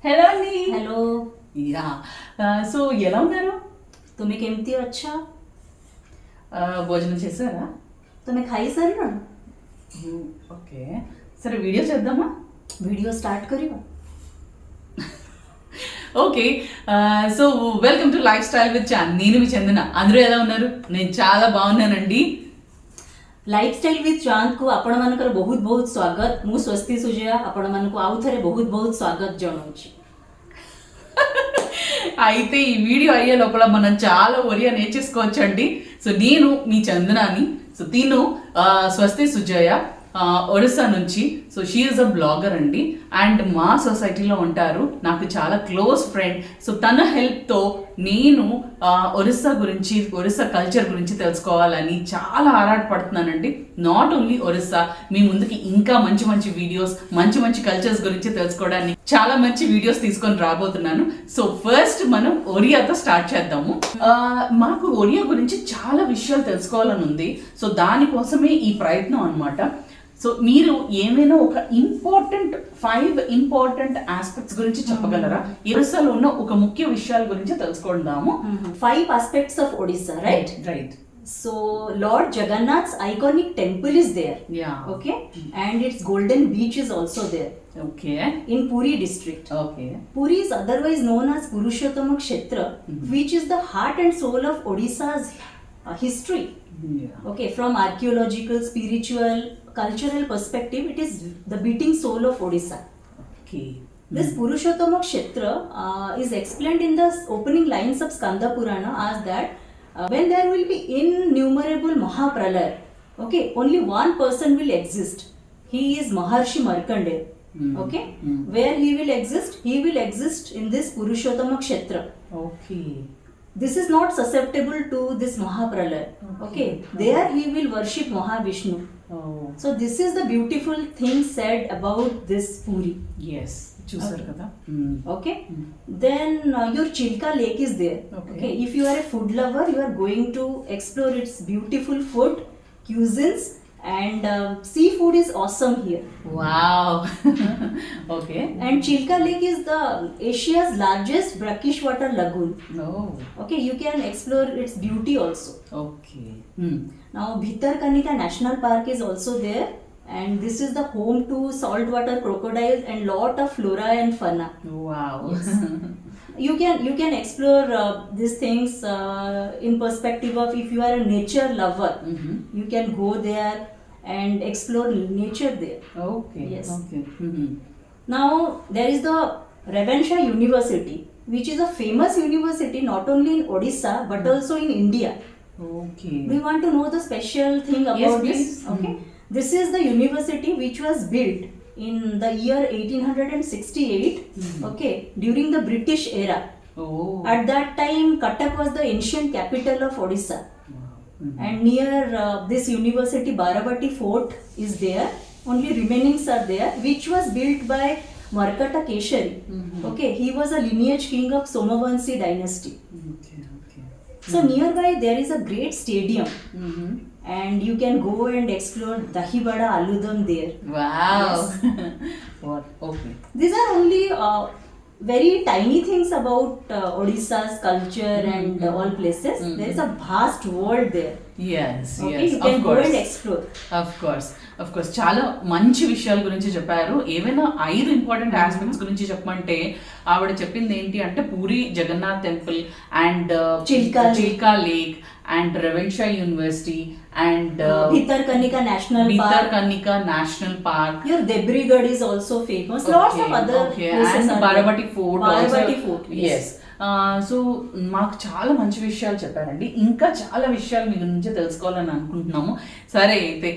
Hello अंडी. Hello. या so ఎలా ఉన్నారు? तुम्हें केमती हो? अच्छा. భోజనం చేశారా? तुम्हें खाई सर ना. ఓకే, సరే వీడియో చేద్దామా? वीडियो स्टार्ट करियो. Okay, so welcome to life style with Chan. నేను మీ చందన. అందరూ ఎలా ఉన్నారు? నేను చాలా బాగున్నానండి. लाइफस्टाइल विथ चांद को आपण मानकर बहुत बहुत स्वागत. मु स्वस्ति सुजया आपण मानक आउ थरे बहुत बहुत स्वागत जणाउछि. అయితే ఈ వీడియో అయ్యే లోపల మనం చాలా ఒరియా నేర్చేసుకోవచ్చండి. సో నేను మీ చందనాని. సో తిను స్వస్తి సుజయ ఒరిస్సా నుంచి. So she is a blogger అండి, అండ్ మా సొసైటీలో ఉంటారు. నాకు చాలా క్లోజ్ ఫ్రెండ్. సో తన హెల్ప్తో నేను ఒరిస్సా గురించి, ఒరిస్సా కల్చర్ గురించి తెలుసుకోవాలని చాలా ఆరాటపడుతున్నానండి. నాట్ ఓన్లీ ఒరిస్సా, మీ ముందుకి ఇంకా మంచి మంచి వీడియోస్, మంచి మంచి కల్చర్స్ గురించి తెలుసుకోవడానికి చాలా మంచి వీడియోస్ తీసుకొని రాబోతున్నాను. సో ఫస్ట్ మనం ఒరియాతో స్టార్ట్ చేద్దాము. మాకు ఒరియా గురించి చాలా విషయాలు తెలుసుకోవాలని ఉంది. సో దానికోసమే ఈ ప్రయత్నం అన్నమాట. సో మీరు ఏమైనా ఒక 5 ఇంపార్టెంట్ ఆస్పెక్ట్స్ గురించి చెప్పగలరా? ఒరిస్సాలో ఉన్న ఒక ముఖ్య విషయాల గురించి తెలుసుకుందాము. 5 aspects of Odisha, right? Right. So Lord Jagannath's iconic temple is there. Yeah. Okay. And its golden beach is also there. Okay. In Puri district. Okay. Puri is otherwise known as Purushottama Kshetra, which is the heart and soul of Odisha's history. Yeah. Okay, from archaeological, spiritual, cultural perspective, it is the beating soul of Odisha. Okay. This Purushottama Kshetra is explained in the opening lines of Skanda Purana as that when there will be innumerable Mahapralaya, okay, only one person will exist. He is Maharshi Markandeya. Okay, where he will exist? He will exist in this Purushottama Kshetra. Okay. This is not susceptible to this Mahapralaya. Okay, there he will worship Mahavishnu. Oh. So this is the beautiful thing said about this Puri. Yes. చూసారు Okay. కదా. Okay, then your Chilka Lake is there. Okay. If you are a food lover, you are going to explore its beautiful food, cuisines, and seafood is awesome here. Wow. Okay. And Chilka Lake is the Asia's largest brackish water lagoon. Oh. Okay, you can explore its beauty also. Okay. Now Bhitarkanika National Park is also there, and this is the home to saltwater crocodiles and lot of flora and fauna. Wow. You can explore these things in perspective of if you are a nature lover, you can go there and explore nature there. Okay. Yes. Okay. Now there is the Ravenshaw University, which is a famous university not only in Odisha but also in India. Okay. Do you want to know the special thing about Yes, this? please. Okay. This is the university which was built in the year 1868, okay, during the British era. Oh. At that time, Cuttack was the ancient capital of Odisha. Wow. And near this university, Baravati Fort is there. Only remainings are there, which was built by Markata Keshari. Okay, he was a lineage king of Somavanshi dynasty. Okay. Okay. So nearby there is a great stadium. And you can go and explore Dahi Vada Aludam there. Wow. What? Okay. These are only very tiny things about Odisha's culture and all places. There is a vast world there. Yes. Okay, Yes. you can Of go course. and explore. Of course. చాలా మంచి విషయాల గురించి చెప్పారు. ఏవైనా 5 important aspects గురించి చెప్పమంటే ఆవిడ చెప్పింది ఏంటి అంటే Puri Jagannath temple and Chilka lake and Ravenshaw university and Bhitarkanika National Park. Bhitarkanika National Park. Your Debrigad is also famous. Lots of other places and are Baravati there. Fort. Baravati also. Fort. Yes. So మాకు చాలా మంచి విషయాలు చెప్పారండి. ఇంకా చాలా విషయాలు మీ గురించి తెలుసుకోవాలని అనుకుంటున్నాము. సరే అయితే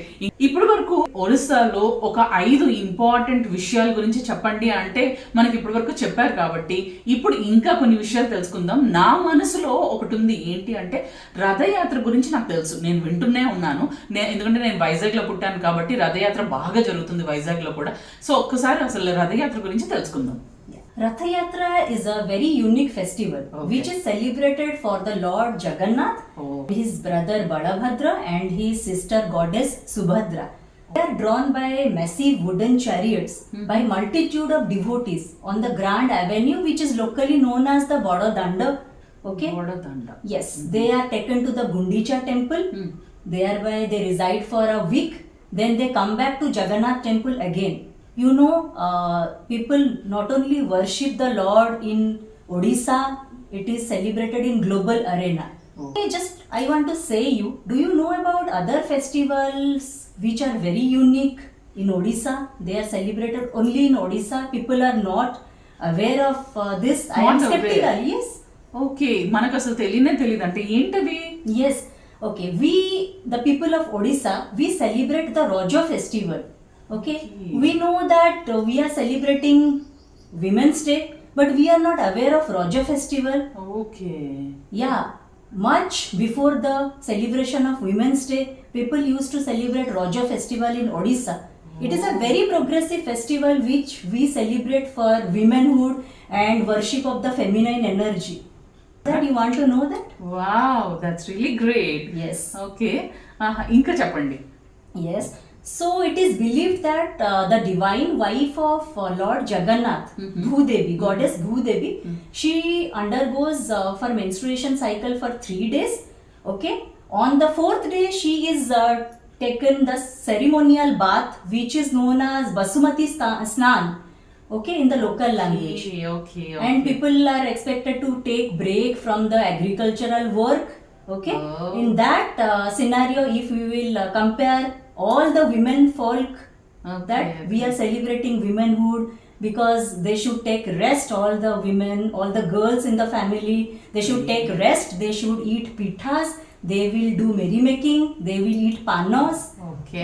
ఇప్పటి వరకు ఒరిస్సాలో ఒక 5 ఇంపార్టెంట్ విషయాల గురించి చెప్పండి అంటే మనకి ఇప్పటి వరకు చెప్పారు కాబట్టి ఇప్పుడు ఇంకా కొన్ని విషయాలు తెలుసుకుందాం. నా మనసులో ఒకటి ఉంది, ఏంటి అంటే రథయాత్ర గురించి నాకు తెలుసు, నేను వింటూనే ఉన్నాను. ఎందుకంటే నేను వైజాగ్లో పుట్టాను కాబట్టి రథయాత్ర బాగా జరుగుతుంది వైజాగ్లో కూడా. సో ఒక్కసారి అసలు రథయాత్ర గురించి తెలుసుకుందాం. Ratha Yatra is a very unique festival which is celebrated for the Lord Jagannath, his brother Balabhadra and his sister goddess Subhadra. They are drawn by massive wooden chariots by multitude of devotees on the grand avenue which is locally known as the Vadodanda. Okay? Vadodanda. Yes, they are taken to the Gundicha temple. Thereby they reside for a week. Then they come back to Jagannath temple again. You know, people not only worship the Lord in Odisha, it is celebrated in global arena. Okay, just I want to say you, do you know about other festivals which are very unique in Odisha? They are celebrated only in Odisha. People are not aware of this. I am skeptical. Yes. Okay, మనకు అసలు తెలియదు అంటే ఏంటది? Yes. Okay, we the people of Odisha, we celebrate the Raja festival. Okay, we know that we are celebrating Women's Day, but we are not aware of Raja festival. Okay. Yeah, much before the celebration of Women's Day, people used to celebrate Raja festival in Odisha. It is a very progressive festival which we celebrate for womanhood and worship of the feminine energy. That you want to know that? Wow, that's really great. Yes. Okay. ఇంకా చెప్పండి. Yes. So it is believed that the divine wife of Lord Jagannath, Bhudevi, goddess Bhudevi, she undergoes for menstruation cycle for 3 days. Okay. On the 4th day, she is taken the ceremonial bath, which is known as Basumati Snan. Okay, in the local language. Okay. And people are expected to take break from the agricultural work. Okay. In that scenario, if we will compare all the women folk that we are celebrating womanhood, because they should take rest, all the women, all the girls in the family, they should take rest, they should eat pithas, they will do merrymaking, they will eat panos.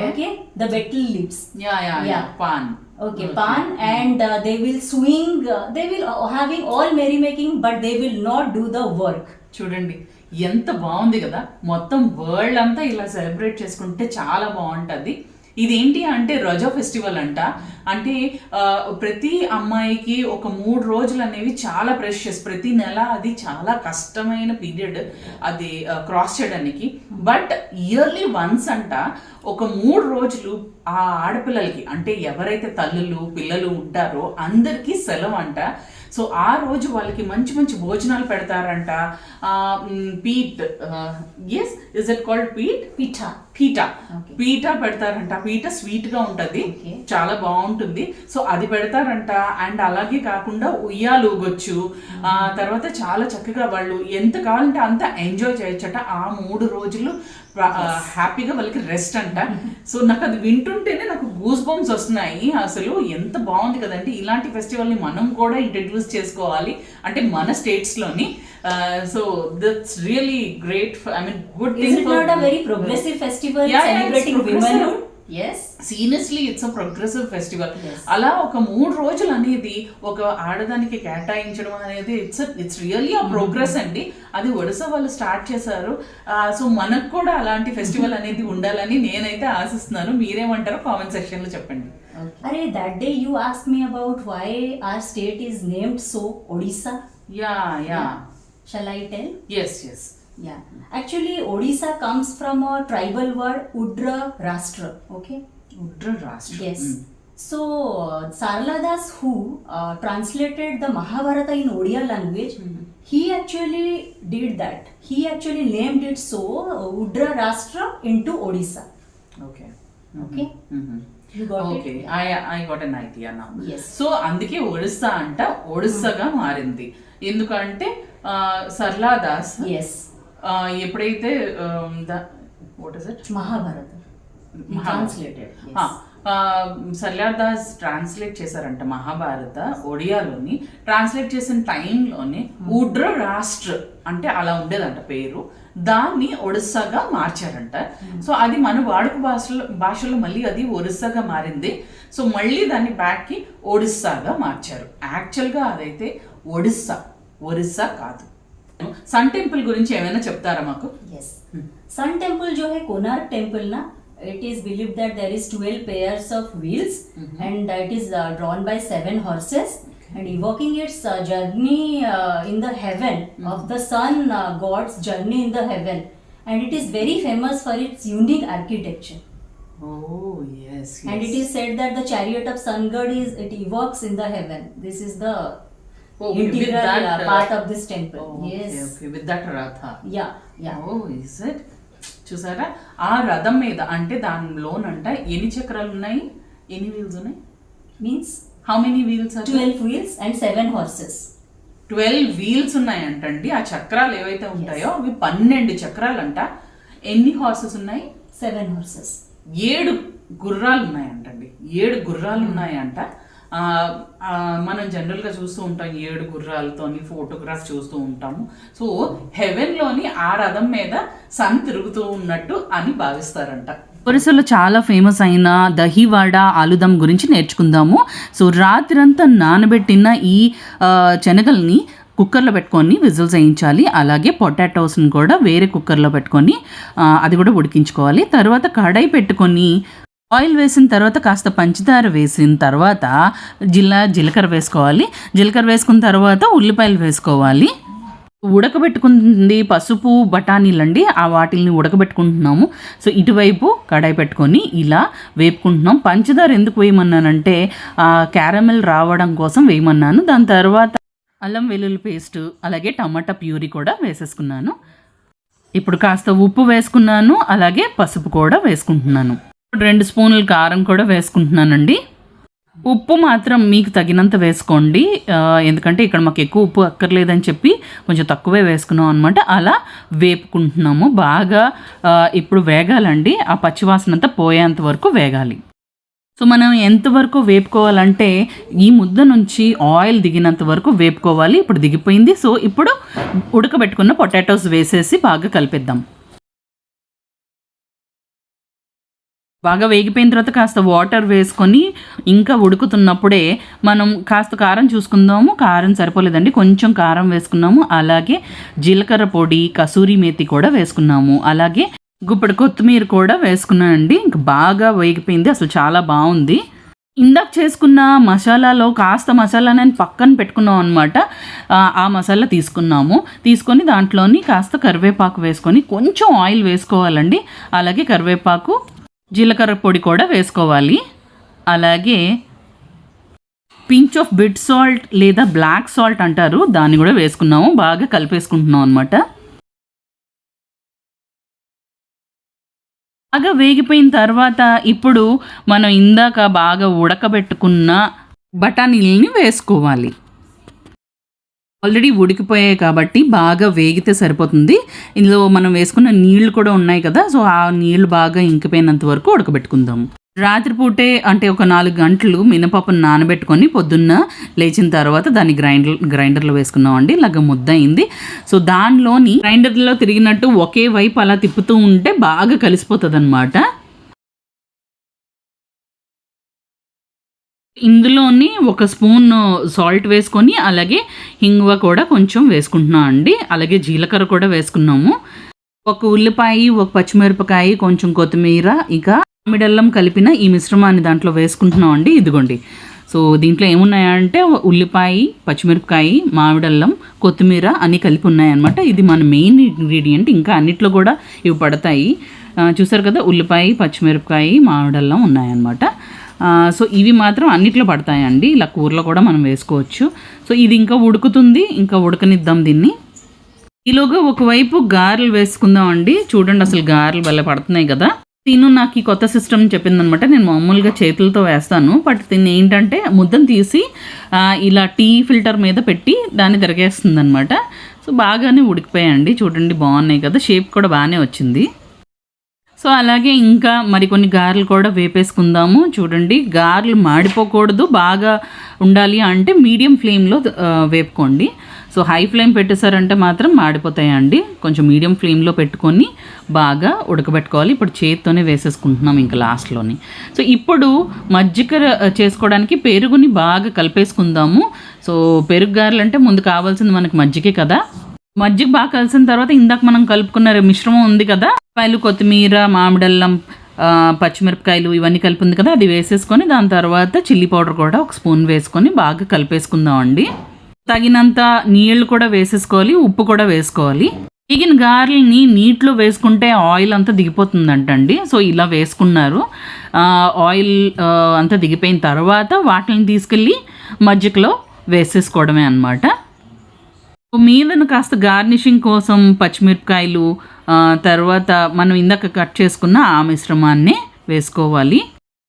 Okay, the betel leaves. Yeah. Pan. Okay, pan, and they will swing, they will having all merrymaking, but they will not do the work. చూడండి ఎంత బాగుంది కదా, మొత్తం world అంతా ఇలా celebrate చేసుకుంటే చాలా బాగుంటుంది. ఇదేంటి అంటే రజా ఫెస్టివల్ అంట. అంటే ప్రతి అమ్మాయికి ఒక 3 రోజులు అనేవి చాలా ప్రెషియస్. ప్రతి నెల అది చాలా కష్టమైన పీరియడ్ అది క్రాస్ చేయడానికి. బట్ ఇయర్లీ వన్స్ అంట ఒక 3 రోజులు ఆ ఆడపిల్లలకి, అంటే ఎవరైతే తల్లులు పిల్లలు ఉంటారో అందరికీ సెలవు అంట. సో ఆ రోజు వాళ్ళకి మంచి మంచి భోజనాలు పెడతారంట. పీట్, ఎస్, ఇస్ ఇట్ కాల్డ్ పీట్? పీఠా పెడతారంట. పీఠ స్వీట్ గా ఉంటది, చాలా బాగుంటుంది. సో అది పెడతారంట. అండ్ అలాగే కాకుండా ఉయ్యాలు ఊగొచ్చు. తర్వాత చాలా చక్కగా వాళ్ళు ఎంత కావాలంటే అంత ఎంజాయ్ చేయొచ్చట. ఆ 3 రోజులు హ్యాపీగా వాళ్ళకి రెస్ట్ అంట. సో నాకు అది వింటుంటేనే నాకు గూస్ బంప్స్ వస్తున్నాయి. అసలు ఎంత బాగుంది కదండి. ఇలాంటి ఫెస్టివల్ని మనం కూడా ఇంట్రడ్యూస్ చేసుకోవాలి, అంటే మన స్టేట్స్ లోని. So that's really great. I mean good thing. Is it not a very progressive festival celebrating womanhood? Yes. Seriously it's a progressive festival. Yes. అలా ఒక 3 రోజులు అనేది ఒక ఆడదానికి కేటాయించడం అనేది ఇట్స్ రియల్లీ అ ప్రోగ్రెస్ అండి. అది ఒడిశా వాళ్ళు స్టార్ట్ చేశారు. సో మనకు కూడా అలాంటి ఫెస్టివల్ అనేది ఉండాలని నేనైతే ఆశిస్తున్నాను. మీరేమంటారో కామెంట్ సెక్షన్ లో చెప్పండి. Arey, that day you asked me about why our state is named so, Odisha. Yeah. Shall I tell? Yes. Yeah. Actually, Odisha comes from a tribal word Udra Rashtra. Okay. Udra Rashtra. Yes. So Sarla Das, who translated the Mahabharata in Odia language, he actually did that. He actually named it so, Udra Rashtra into Odisha. Okay. You got it? Okay, I got an idea now. Yes. So అందుకే ఒడిస్సా అంట ఒడిస్సాగా మారింది. ఎందుకంటే Sarla Das Yes. ఎప్పుడైతే what is it Mahabharata. He translated. Yes. Sarla Das translate చేశారంట Mahabharata ఒడియాలోని. Translate చేసిన టైంలోనే ఉడ్ర రాష్ట్ర అంటే అలా ఉండేదంట పేరు, దాన్ని ఒడిస్సాగా మార్చారంట. సో అది మన వాడుక భాషలో మళ్ళీ అది ఒరిస్సాగా మారింది. సో మళ్ళీ దాన్ని బ్యాక్కి ఒడిస్సాగా మార్చారు. యాక్చువల్గా అదైతే ఒరిస్సా కాదు. సన్ టెంపుల్ గురించి ఏమైనా చెప్తారా మాకు? Yes. Sun temple जो है कोणार्क temple ना, it is believed that there is 12 pairs of wheels and it is drawn by 7 horses and evoking its journey in the heaven of the sun god's journey in the heaven, and it is very famous for its unique architecture. Oh yes. And it is said that the chariot of sun god it evokes in the heaven. This is the integral part of this temple. Yes. Okay, with that ratha. Yeah. Oh, is it? చూసారా ఆ రథం మీద అంటే దానిలోనంట ఎన్ని చక్రాలు ఉన్నాయి, ఎన్ని wheels ఉన్నాయి? Means how many wheels? 12 wheels and 7 horses. 12 wheels ఉన్నాయంటండి. ఆ చక్రాలు ఏవైతే ఉంటాయో అవి 12 చక్రాలంట. ఎన్ని హార్సెస్ ఉన్నాయి? 7 horses. 7 గుర్రాలు ఉన్నాయంటండి. 7 గుర్రాలు ఉన్నాయంట. మనం జనరల్గా చూస్తూ ఉంటాం 7 గుర్రాలతోని ఫోటోగ్రాఫ్ చూస్తూ ఉంటాము. సో హెవెన్లోని ఆ రథం మీద సన్ తిరుగుతూ ఉన్నట్టు అని భావిస్తారంట. ఒరిస్సాలో చాలా ఫేమస్ అయిన దహివాడ ఆలుదం గురించి నేర్చుకుందాము. సో రాత్రంతా నానబెట్టిన ఈ శనగల్ని కుక్కర్లో పెట్టుకొని విజిల్స్ వేయించాలి. అలాగే పొటాటోస్ని కూడా వేరే కుక్కర్లో పెట్టుకొని అది కూడా ఉడికించుకోవాలి. తర్వాత కడాయి పెట్టుకొని ఆయిల్ వేసిన తర్వాత కాస్త పంచదార వేసిన తర్వాత జీలకర్ర వేసుకోవాలి. జీలకర్ర వేసుకున్న తర్వాత ఉల్లిపాయలు వేసుకోవాలి. ఉడకబెట్టుకుంది పసుపు బఠానీలండి, ఆ వాటిని ఉడకబెట్టుకుంటున్నాము. సో ఇటువైపు కడాయి పెట్టుకొని ఇలా వేపుకుంటున్నాం. పంచదార ఎందుకు వేయమన్నానంటే క్యారమెల్ రావడం కోసం వేయమన్నాను. దాని తర్వాత అల్లం వెల్లుల్లి పేస్ట్ అలాగే టమాటా ప్యూరీ కూడా వేసేసుకున్నాను. ఇప్పుడు కాస్త ఉప్పు వేసుకున్నాను, అలాగే పసుపు కూడా వేసుకుంటున్నాను. 2 స్పూన్లు కారం కూడా వేసుకుంటున్నానండి. ఉప్పు మాత్రం మీకు తగినంత వేసుకోండి, ఎందుకంటే ఇక్కడ మాకు ఎక్కువ ఉప్పు అక్కర్లేదని చెప్పి కొంచెం తక్కువే వేసుకున్నాం అనమాట. అలా వేపుకుంటున్నాము. బాగా ఇప్పుడు వేగాలండి, ఆ పచ్చివాసన అంతా పోయేంత వరకు వేగాలి. సో మనం ఎంతవరకు వేపుకోవాలంటే ఈ ముద్ద నుంచి ఆయిల్ దిగినంత వరకు వేపుకోవాలి. ఇప్పుడు దిగిపోయింది. సో ఇప్పుడు ఉడకబెట్టుకున్న పొటాటోస్ వేసేసి బాగా కలిపేద్దాం. బాగా వేగిపోయిన తర్వాత కాస్త వాటర్ వేసుకొని ఇంకా ఉడుకుతున్నప్పుడే మనం కాస్త కారం చూసుకుందాము. కారం సరిపోలేదండి, కొంచెం కారం వేసుకున్నాము. అలాగే జీలకర్ర పొడి, కసూరి మేతి కూడా వేసుకున్నాము. అలాగే గుప్పెడు కొత్తిమీర కూడా వేసుకున్నానండి. ఇంకా బాగా వేగిపోయింది, అసలు చాలా బాగుంది. ఇందాక చేసుకున్న మసాలాలో కాస్త మసాలా నేను పక్కన పెట్టుకున్నాం అనమాట. ఆ మసాలా తీసుకొని దాంట్లోని కాస్త కరివేపాకు వేసుకొని కొంచెం ఆయిల్ వేసుకోవాలండి. అలాగే కరివేపాకు, జీలకర్ర పొడి కూడా వేసుకోవాలి. అలాగే పించ్ ఆఫ్ బిట్ సాల్ట్ లేదా బ్లాక్ సాల్ట్ అంటారు, దాన్ని కూడా వేసుకున్నాము. బాగా కలిపేసుకుంటున్నాం అనమాట. బాగా వేగిపోయిన తర్వాత ఇప్పుడు మనం ఇందాక బాగా ఉడకబెట్టుకున్న బఠానీలని వేసుకోవాలి. ఆల్రెడీ ఉడికిపోయాయి కాబట్టి బాగా వేగితే సరిపోతుంది. ఇందులో మనం వేసుకున్న నీళ్లు కూడా ఉన్నాయి కదా, సో ఆ నీళ్లు బాగా ఇంకిపోయినంత వరకు ఉడకబెట్టుకుందాం. రాత్రిపూటే అంటే ఒక 4 గంటలు మినపప్పును నానబెట్టుకొని పొద్దున్న లేచిన తర్వాత దాన్ని గ్రైండర్లో వేసుకున్నాం అండి. ఇలాగ ముద్ద అయింది. సో దానిలోని గ్రైండర్లో తిరిగినట్టు ఒకే వైపు అలా తిప్పుతూ ఉంటే బాగా కలిసిపోతుంది అనమాట. ఇందులోని 1 స్పూన్ సాల్ట్ వేసుకొని అలాగే హింగువ కూడా కొంచెం వేసుకుంటున్నాం అండి. అలాగే జీలకర్ర కూడా వేసుకున్నాము. 1 ఉల్లిపాయ, 1 పచ్చిమిరపకాయ, కొంచెం కొత్తిమీర, ఇంకా మామిడల్లం కలిపిన ఈ మిశ్రమాన్ని దాంట్లో వేసుకుంటున్నాం అండి. ఇదిగోండి. సో దీంట్లో ఏమున్నాయంటే ఉల్లిపాయ, పచ్చిమిరపకాయ, మామిడల్లం, కొత్తిమీర అన్నీ కలిపి ఉన్నాయన్నమాట. ఇది మన మెయిన్ ఇంగ్రీడియంట్. ఇంకా అన్నిట్లో కూడా ఇవి పడతాయి. చూసారు కదా, ఉల్లిపాయ, పచ్చిమిరపకాయ, మామిడల్లం ఉన్నాయన్నమాట. సో ఇవి మాత్రం అన్నిట్లో పడతాయండి. ఇలా కూరలో కూడా మనం వేసుకోవచ్చు. సో ఇది ఇంకా ఉడుకుతుంది, ఇంకా ఉడకనిద్దాం దీన్ని. ఈలోగా ఒకవైపు గారెలు వేసుకుందాం అండి. చూడండి, అసలు గారెలు భలే పడుతున్నాయి కదా. నాకు ఈ కొత్త సిస్టమ్ చెప్పిందనమాట. నేను మామూలుగా చేతులతో వేస్తాను, బట్ దీన్ని ఏంటంటే ముద్దను తీసి ఇలా టీ ఫిల్టర్ మీద పెట్టి దాన్ని తిరగేస్తుంది అనమాట. సో బాగానే ఉడికిపోయాయండి. చూడండి, బాగున్నాయి కదా, షేప్ కూడా బాగానే వచ్చింది. సో అలాగే ఇంకా మరికొన్ని గారెలు కూడా వేపేసుకుందాము. చూడండి, గారెలు మాడిపోకూడదు, బాగా ఉండాలి అంటే మీడియం ఫ్లేమ్లో వేపుకోండి. సో హై ఫ్లేమ్ పెట్టేశారంటే మాత్రం మాడిపోతాయండి. కొంచెం మీడియం ఫ్లేమ్లో పెట్టుకొని బాగా ఉడకబెట్టుకోవాలి. ఇప్పుడు చేతితోనే వేసేసుకుంటున్నాం ఇంకా లాస్ట్లోని. సో ఇప్పుడు మజ్జిగ చేసుకోవడానికి పెరుగుని బాగా కలిపేసుకుందాము. సో పెరుగు గారెలు అంటే ముందు కావాల్సింది మనకి మజ్జిగే కదా. మజ్జిగ బాగా కలిసిన తర్వాత ఇందాక మనం కలుపుకున్న మిశ్రమం ఉంది కదా, పైలు కొత్తిమీర, మామిడల్లం, పచ్చిమిరపకాయలు ఇవన్నీ కలిపి ఉంది కదా, అది వేసేసుకొని దాని తర్వాత చిల్లీ పౌడర్ కూడా ఒక స్పూన్ వేసుకొని బాగా కలిపేసుకుందాం అండి. తగినంత నీళ్లు కూడా వేసేసుకోవాలి, ఉప్పు కూడా వేసుకోవాలి. వేగిన గారెల్ని నీటిలో వేసుకుంటే ఆయిల్ అంతా దిగిపోతుందంటండి. సో ఇలా వేసుకున్నారు. ఆయిల్ అంతా దిగిపోయిన తర్వాత వాటిని తీసుకెళ్ళి మజ్జిగలో వేసేసుకోవడమే అన్నమాట. మీదను కాస్త గార్నిషింగ్ కోసం పచ్చిమిరపకాయలు, తర్వాత మనం ఇందాక కట్ చేసుకున్న ఆ మిశ్రమాన్ని వేసుకోవాలి.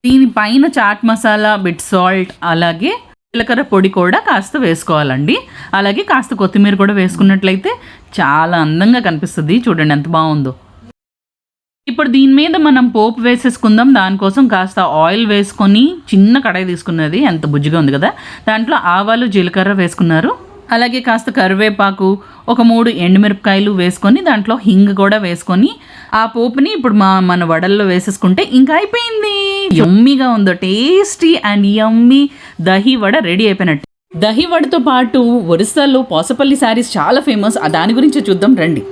దీనిపైన చాట్ మసాలా, బిట్ సాల్ట్, అలాగే జీలకర్ర పొడి కూడా కాస్త వేసుకోవాలండి. అలాగే కాస్త కొత్తిమీర కూడా వేసుకున్నట్లయితే చాలా అందంగా కనిపిస్తుంది. చూడండి ఎంత బాగుందో. ఇప్పుడు దీని మీద మనం పోపు వేసేసుకుందాం. దానికోసం కాస్త ఆయిల్ వేసుకొని, చిన్న కడాయి తీసుకున్నది, ఎంత బుజ్జిగా ఉంది కదా, దాంట్లో ఆవాలు, జీలకర్ర వేసుకున్నారు. అలాగే కాస్త కరివేపాకు, ఒక 3 ఎండుమిరపకాయలు వేసుకొని దాంట్లో హింగ్ కూడా వేసుకొని ఆ పోపుని ఇప్పుడు మన వడల్లో వేసేసుకుంటే ఇంకా అయిపోయింది. యమ్మీగా ఉందో, tasty and yummy dahi vada ready అయిపోయినట్టు. దహి వడతో పాటు ఒరిస్సాలో పోసపల్లి శారీస్ చాలా ఫేమస్. దాని గురించి చూద్దాం రండి.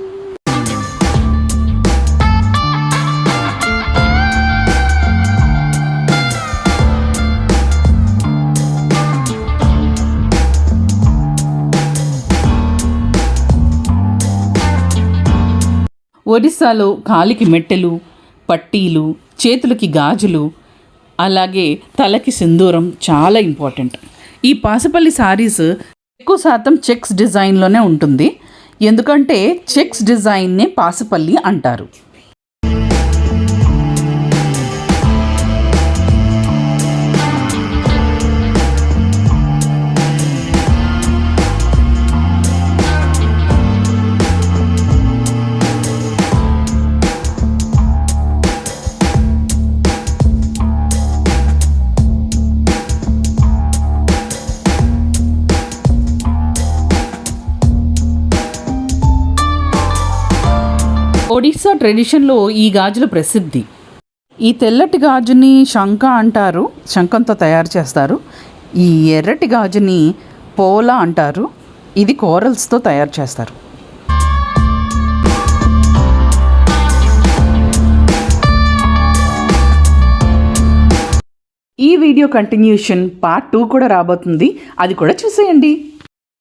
ఒరిస్సాలో కాలికి మెట్టెలు, పట్టీలు, చేతులకి గాజులు, అలాగే తలకి సింధూరం చాలా ఇంపార్టెంట్. ఈ పాసపల్లి శారీస్ ఎక్కువ శాతం చెక్స్ డిజైన్లోనే ఉంటుంది. ఎందుకంటే చెక్స్ డిజైన్నే పాసపల్లి అంటారు. ఒడిస్సా ట్రెడిషన్లో ఈ గాజుల ప్రసిద్ధి. ఈ తెల్లటి గాజుని శంఖ అంటారు, శంఖంతో తయారు చేస్తారు. ఈ ఎర్రటి గాజుని పోలా అంటారు, ఇది కోరల్స్తో తయారు చేస్తారు. ఈ వీడియో కంటిన్యూషన్ పార్ట్ 2 కూడా రాబోతుంది, అది కూడా చూసేయండి.